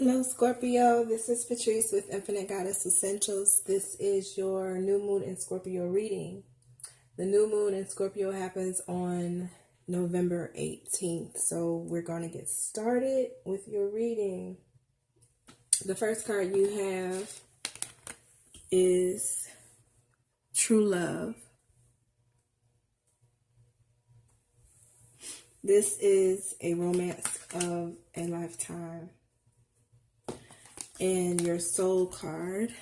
Hello, Scorpio. This is Patrice with Infinite Goddess Essentials. This is your new moon in Scorpio reading. The new moon in Scorpio happens on November 18th. So we're going to get started with your reading. The first card you have is True Love. This is a romance of a lifetime. And your soul card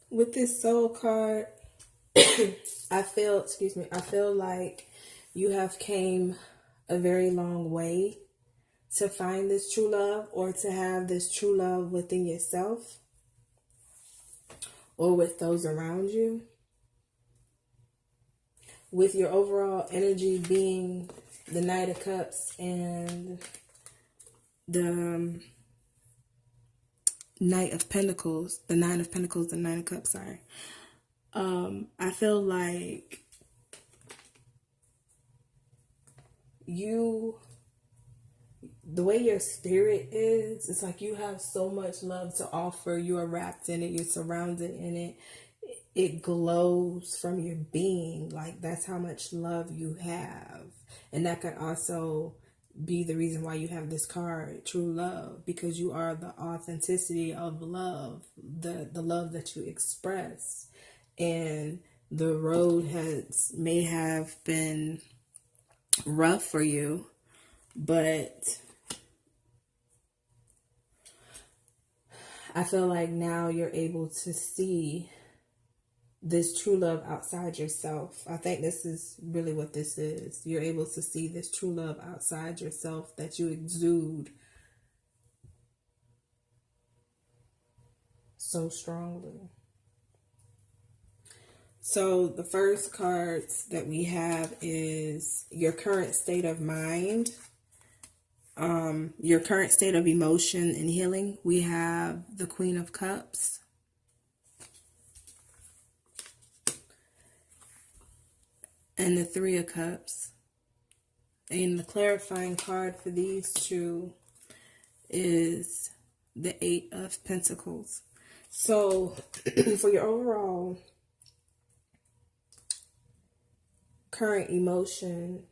with this soul card, I feel like you have came a very long way to find this true love, or to have this true love within yourself or with those around you, with your overall energy being the Knight of Cups and the Knight of Pentacles, the Nine of Pentacles, the Nine of Cups, sorry. I feel like the way your spirit is, it's like you have so much love to offer. You are wrapped in it. You're surrounded in it. It glows from your being. Like, that's how much love you have. And that could also be the reason why you have this card, True Love, because you are the authenticity of love, the love that you express. And the road may have been rough for you, but I feel like now you're able to see this true love outside yourself. I think this is really what this is. You're able to see this true love outside yourself that you exude so strongly. So the first cards that we have is your current state of mind, your current state of emotion and healing. We have the Queen of Cups, and the Three of Cups. And the clarifying card for these two is the Eight of Pentacles. So for your overall current emotion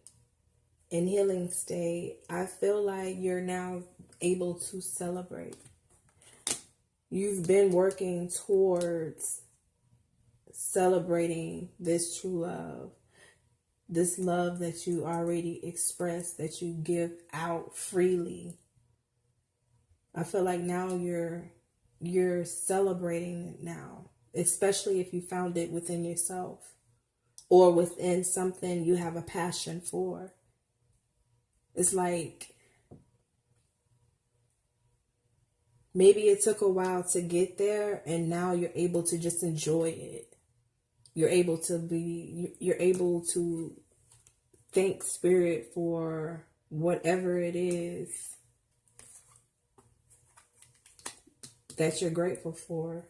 and healing state, I feel like you're now able to celebrate. You've been working towards celebrating this true love. This love that you already expressed, that you give out freely. I feel like now you're celebrating it now, especially if you found it within yourself or within something you have a passion for. It's like maybe it took a while to get there, and now you're able to just enjoy it. You're able to thank Spirit for whatever it is that you're grateful for.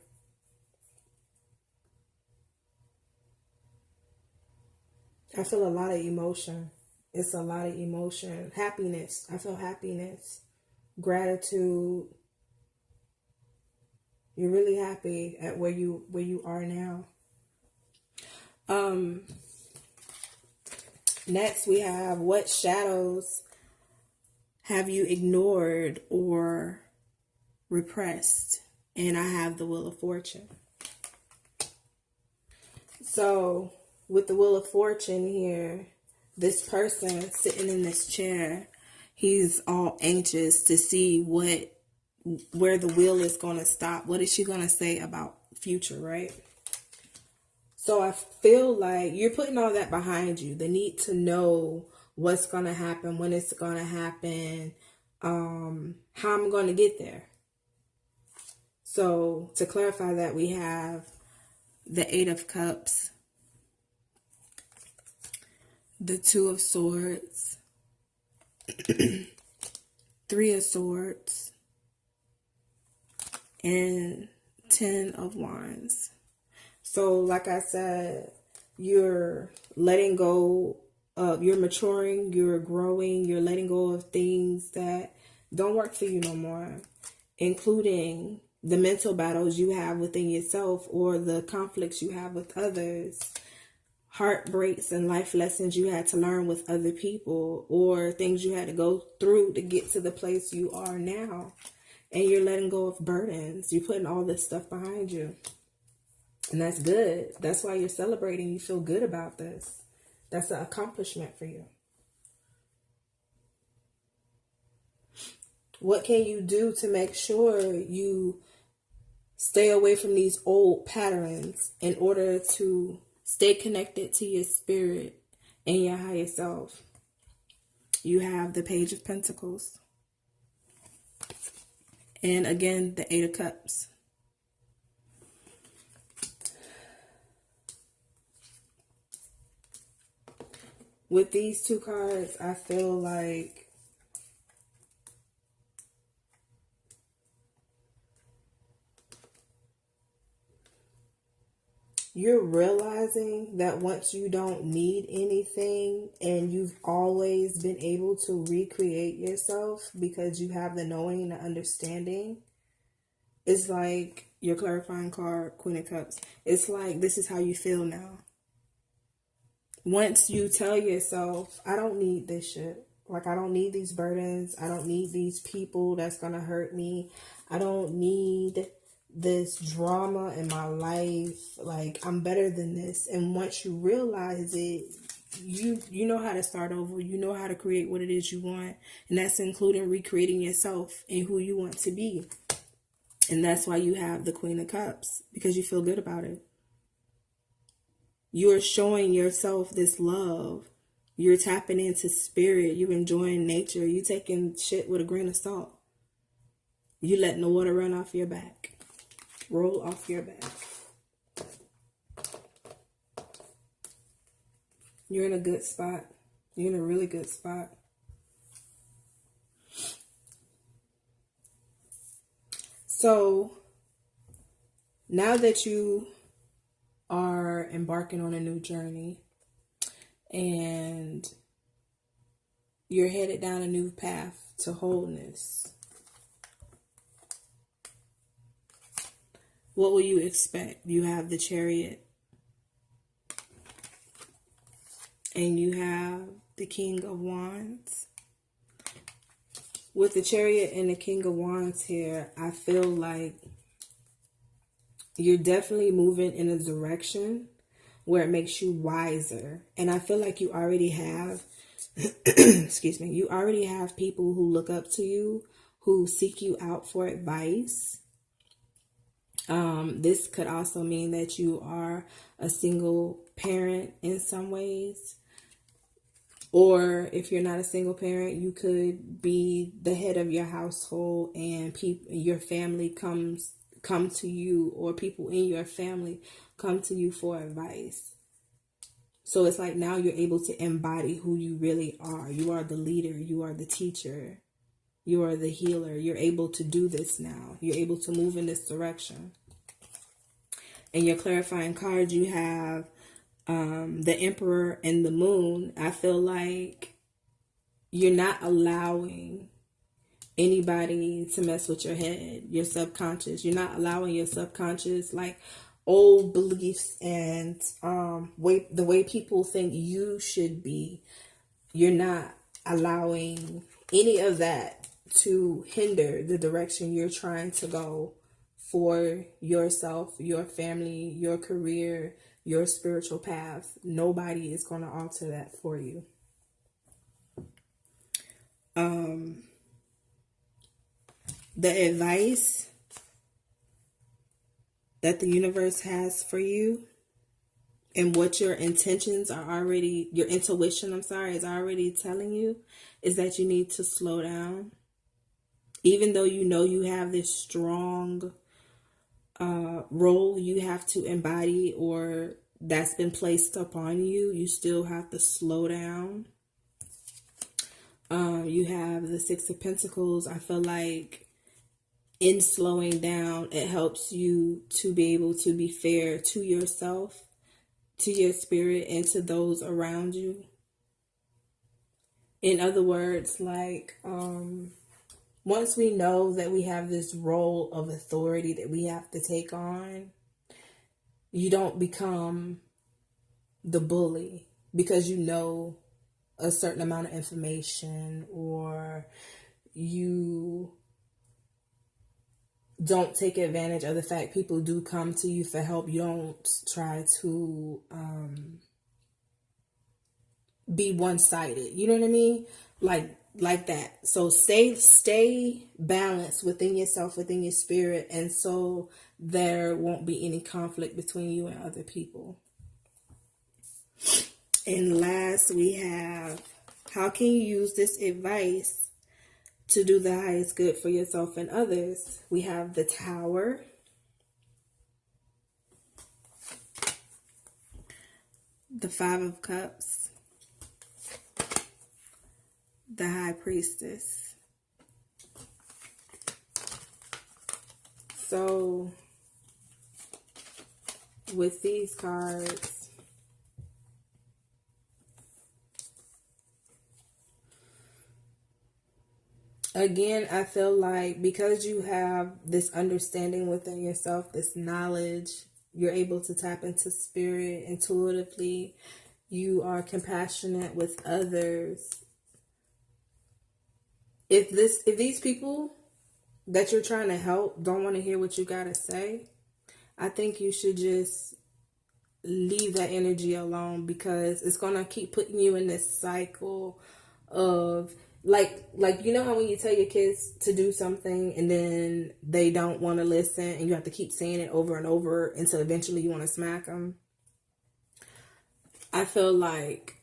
I feel a lot of emotion. It's a lot of emotion. Happiness. I feel happiness. Gratitude. You're really happy at where you are now. Next we have, what shadows have you ignored or repressed? And I have the Wheel of Fortune. So with the Wheel of Fortune here, this person sitting in this chair, he's all anxious to see where the wheel is going to stop. What is she going to say about future, right? So I feel like you're putting all that behind you. The need to know what's going to happen, when it's going to happen, how I'm going to get there. So to clarify that, we have the Eight of Cups, the Two of Swords, Three of Swords, and 10 of Wands. So like I said, you're letting go you're maturing, you're growing, you're letting go of things that don't work for you no more, including the mental battles you have within yourself or the conflicts you have with others, heartbreaks and life lessons you had to learn with other people, or things you had to go through to get to the place you are now. And you're letting go of burdens. You're putting all this stuff behind you. And that's good. That's why you're celebrating. You feel good about this. That's an accomplishment for you. What can you do to make sure you stay away from these old patterns in order to stay connected to your spirit and your higher self? You have the Page of Pentacles. And again, the Eight of Cups. With these two cards, I feel like you're realizing that once you don't need anything and you've always been able to recreate yourself because you have the knowing and the understanding. It's like your clarifying card, Queen of Cups. It's like this is how you feel now. Once you tell yourself, I don't need this shit. Like, I don't need these burdens. I don't need these people that's going to hurt me. I don't need this drama in my life. Like, I'm better than this. And once you realize it, you know how to start over. You know how to create what it is you want. And that's including recreating yourself and who you want to be. And that's why you have the Queen of Cups, because you feel good about it. You're showing yourself this love. You're tapping into spirit. You're enjoying nature. You're taking shit with a grain of salt. You letting the water run off your back. Roll off your back. You're in a good spot. You're in a really good spot. So, now that you are embarking on a new journey and you're headed down a new path to wholeness, what will you expect? You have the Chariot and you have the King of Wands. With the Chariot and the King of Wands here, I feel like you're definitely moving in a direction where it makes you wiser. And I feel like you already have, excuse me, you already have people who look up to you, who seek you out for advice. This could also mean that you are a single parent in some ways. Or if you're not a single parent, you could be the head of your household and your family come to you, or people in your family come to you for advice. So it's like now you're able to embody who you really are. You are the leader. You are the teacher. You are the healer. You're able to do this now. You're able to move in this direction. In your clarifying cards, you have the Emperor and the Moon. I feel like you're not allowing anybody to mess with your head, your subconscious. You're not allowing your subconscious, like old beliefs and the way people think you should be. You're not allowing any of that to hinder the direction you're trying to go for yourself, your family, your career, your spiritual path. Nobody is going to alter that for you. The advice that the universe has for you and what your intentions are already, your intuition, is already telling you, is that you need to slow down. Even though you know you have this strong role you have to embody, or that's been placed upon you, you still have to slow down. You have the Six of Pentacles. I feel like in slowing down, it helps you to be able to be fair to yourself, to your spirit, and to those around you. In other words, like, once we know that we have this role of authority that we have to take on, you don't become the bully because you know a certain amount of information, or you don't take advantage of the fact people do come to you for help. You don't try to be one-sided. You know what I mean? Like that. So stay balanced within yourself, within your spirit, and so there won't be any conflict between you and other people. And last, we have, how can you use this advice to do the highest good for yourself and others? We have the Tower, the Five of Cups, the High Priestess. So with these cards, again, I feel like because you have this understanding within yourself, this knowledge, you're able to tap into spirit intuitively. You are compassionate with others. If these people that you're trying to help don't want to hear what you got to say, I think you should just leave that energy alone, because it's going to keep putting you in this cycle of like you know how when you tell your kids to do something and then they don't want to listen and you have to keep saying it over and over until eventually you want to smack them. I feel like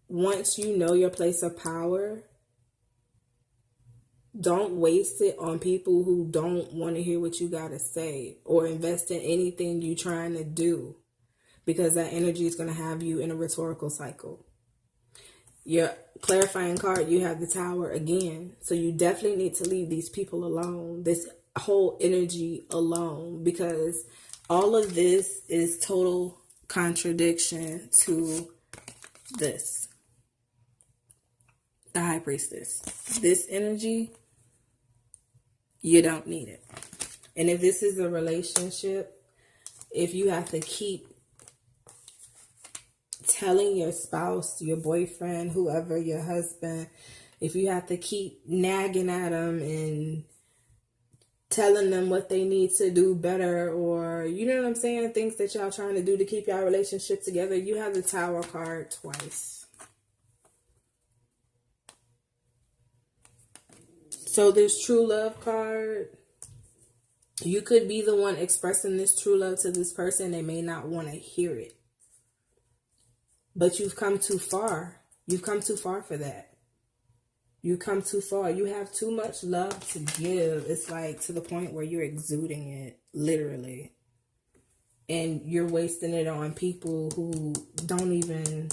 once you know your place of power, don't waste it on people who don't want to hear what you got to say or invest in anything you're trying to do, because that energy is going to have you in a rhetorical cycle. Your clarifying card, you have the Tower again. So you definitely need to leave these people alone, this whole energy alone, because all of this is total contradiction to this, the High Priestess. This energy, you don't need it. And if this is a relationship, if you have to keep telling your spouse, your boyfriend, whoever, your husband, if you have to keep nagging at them and telling them what they need to do better, or you know what I'm saying, things that y'all trying to do to keep y'all relationship together, you have the Tower card twice. So this true love card, you could be the one expressing this true love to this person. They may not want to hear it, but you've come too far. You've come too far for that. You come too far. You have too much love to give. It's like to the point where you're exuding it, literally. And you're wasting it on people who don't even,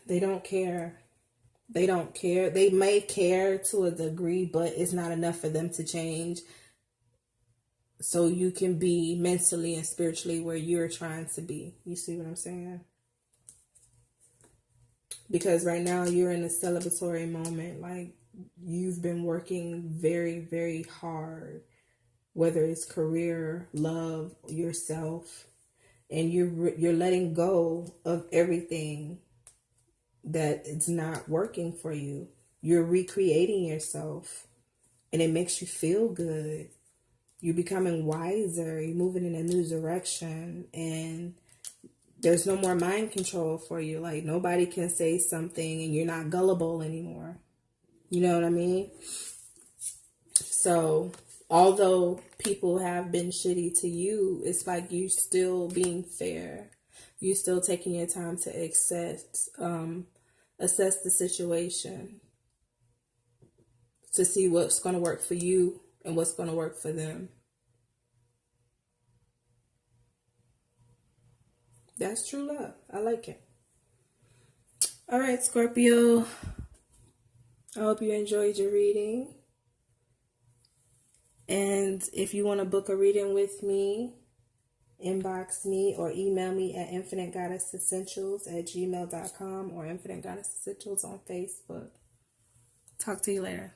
they don't care. They don't care. They may care to a degree, but it's not enough for them to change. So you can be mentally and spiritually where you're trying to be. You see what I'm saying? Because right now you're in a celebratory moment. Like, you've been working very, very hard, whether it's career, love, yourself, and you're letting go of everything that it's not working for you. You're recreating yourself, and it makes you feel good. You're becoming wiser. You're moving in a new direction, and there's no more mind control for you. Like, nobody can say something and you're not gullible anymore. You know what I mean? So although people have been shitty to you, it's like you still being fair. You still taking your time to assess the situation, to see what's going to work for you and what's going to work for them. That's true love. I like it. All right, Scorpio. I hope you enjoyed your reading. And if you want to book a reading with me, inbox me or email me at infinitegoddessessentials@gmail.com or Infinite Goddess Essentials on Facebook. Talk to you later.